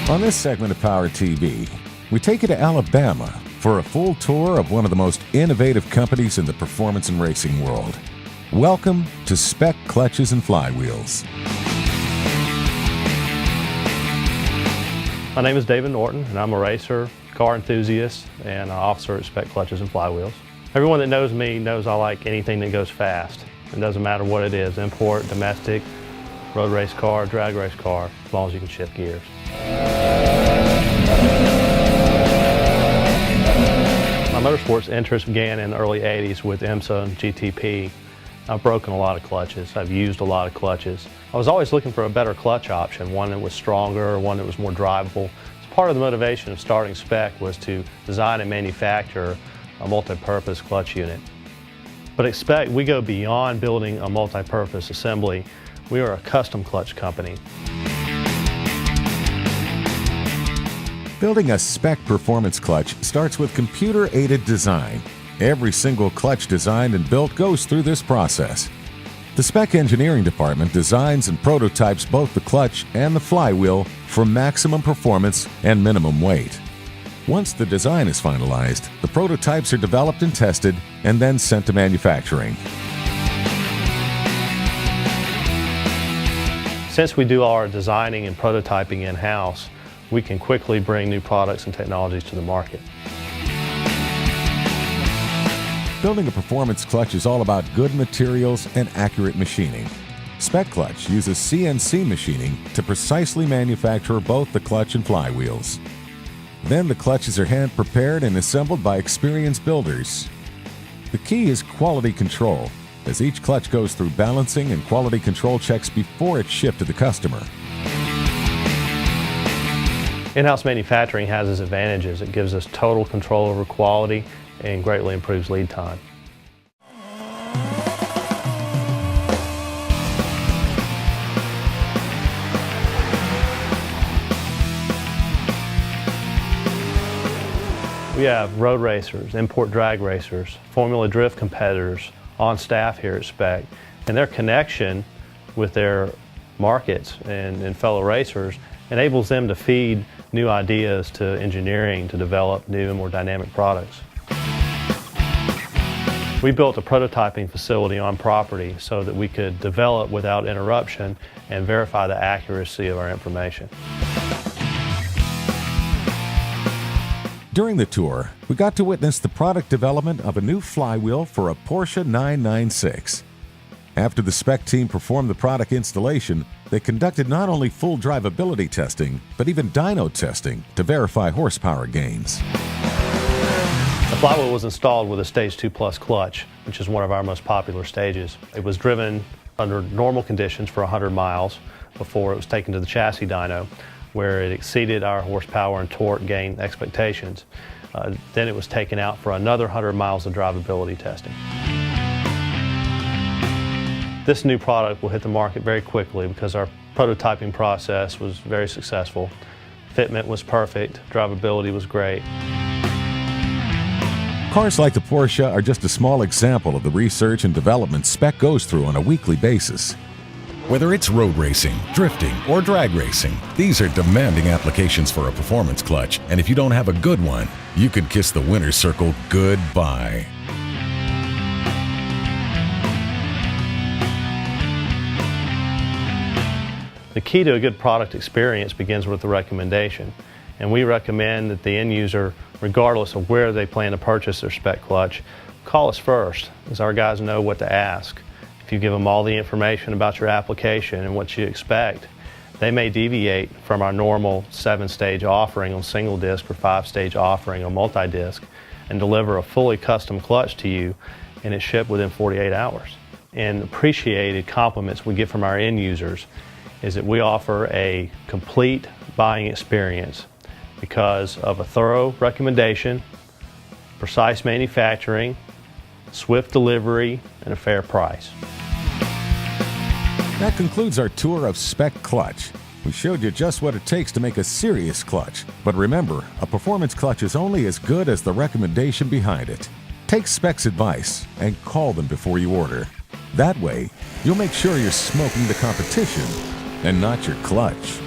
On this segment of Power TV, we take you to Alabama for a full tour of one of the most innovative companies in the performance and racing world. Welcome to SPEC Clutches and Flywheels. My name is David Norton, and I'm a racer, car enthusiast, and an officer at SPEC Clutches and Flywheels. Everyone that knows me knows I like anything that goes fast. It doesn't matter what it is, import, domestic, road race car, drag race car, as long as you can shift gears. My motorsports interest began in the early 80s with IMSA and GTP. I've broken a lot of clutches. I've used a lot of clutches. I was always looking for a better clutch option, one that was stronger, one that was more drivable. So part of the motivation of starting SPEC was to design and manufacture a multi-purpose clutch unit. But at SPEC, we go beyond building a multi-purpose assembly. We are a custom clutch company. Building a SPEC performance clutch starts with computer-aided design. Every single clutch designed and built goes through this process. The SPEC engineering department designs and prototypes both the clutch and the flywheel for maximum performance and minimum weight. Once the design is finalized, the prototypes are developed and tested and then sent to manufacturing. Since we do our designing and prototyping in-house, we can quickly bring new products and technologies to the market. Building a performance clutch is all about good materials and accurate machining. SPEC Clutch uses CNC machining to precisely manufacture both the clutch and flywheels. Then the clutches are hand-prepared and assembled by experienced builders. The key is quality control, as each clutch goes through balancing and quality control checks before it's shipped to the customer. In-house manufacturing has its advantages. It gives us total control over quality and greatly improves lead time. We have road racers, import drag racers, Formula Drift competitors on staff here at SPEC, and their connection with their markets and fellow racers enables them to feed new ideas to engineering to develop new and more dynamic products. We built a prototyping facility on property so that we could develop without interruption and verify the accuracy of our information. During the tour, we got to witness the product development of a new flywheel for a Porsche 996. After the SPEC team performed the product installation, they conducted not only full drivability testing, but even dyno testing to verify horsepower gains. The flywheel was installed with a Stage 2 Plus clutch, which is one of our most popular stages. It was driven under normal conditions for 100 miles before it was taken to the chassis dyno, where it exceeded our horsepower and torque gain expectations. Then it was taken out for another 100 miles of drivability testing. This new product will hit the market very quickly because our prototyping process was very successful. Fitment was perfect, drivability was great. Cars like the Porsche are just a small example of the research and development SPEC goes through on a weekly basis. Whether it's road racing, drifting, or drag racing, these are demanding applications for a performance clutch, and if you don't have a good one, you could kiss the winner's circle goodbye. The key to a good product experience begins with the recommendation, and we recommend that the end user, regardless of where they plan to purchase their SPEC clutch, call us first, as our guys know what to ask. If you give them all the information about your application and what you expect, they may deviate from our normal 7-stage offering on single disc or 5-stage offering on multi-disc and deliver a fully custom clutch to you, and it's shipped within 48 hours. And appreciated compliments we get from our end users is that we offer a complete buying experience because of a thorough recommendation, precise manufacturing, swift delivery, and a fair price. That concludes our tour of SPEC Clutch. We showed you just what it takes to make a serious clutch. But remember, a performance clutch is only as good as the recommendation behind it. Take SPEC's advice and call them before you order. That way, you'll make sure you're smoking the competition and not your clutch.